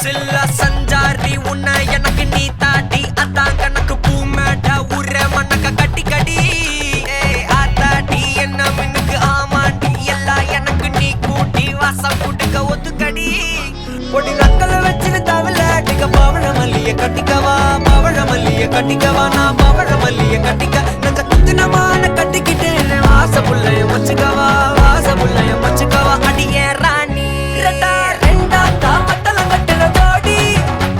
சில்ல சஞ்சாரி உன்னை எனக்கு நீ தாட்டி அதான் கணக்கு பூமேட்ட உர மண்ணக்க கட்டி கடி ஆத்தாட்டி என்ன மின்னுக்கு ஆமாண்டி எல்லாம் எனக்கு நீ கூட்டி வாசம் கூட்டுக்க ஒத்துக்கடி பொடி நக்கலை வச்சுன்னு தவில அடிக்க பவழ மல்லிய கட்டிக்கவா பவழ மல்லிய கட்டிக்கவா நான் பவழ மல்லிய கட்டிக்க நங்க குத்தினமான கட்டிக்கிட்டு வாச புள்ளைய வச்சுக்கவா வாச புள்ளைய வச்சுக்கவா அடியே ராணி ரெண்டா தாமத்தலம் கட்டுற போடி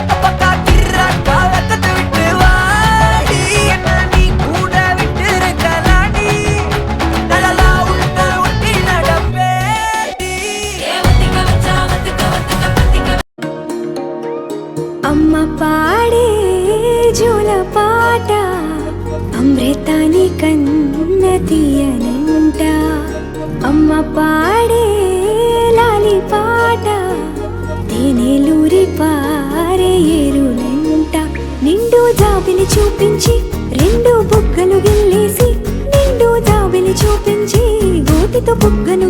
அப்பக்கா கிராக்கா வெக்கத்தை விட்டு வாடி என்ன நீ கூட விட்டு இருக்கலாடி நலலா உன்னை ஒட்டி நடப்பேடி అమ్మ పాడే జోల పాట అమృతాని కన్న తీయనంట అమ్మ పాడే లాలి పాట తేనెలూరి పారే ఏరునంట నిండు జాబిలి చూపించి రెండు బుగ్గలు గిల్లేసి నిండు జాబిలి చూపించి గోటితో బుగ్గను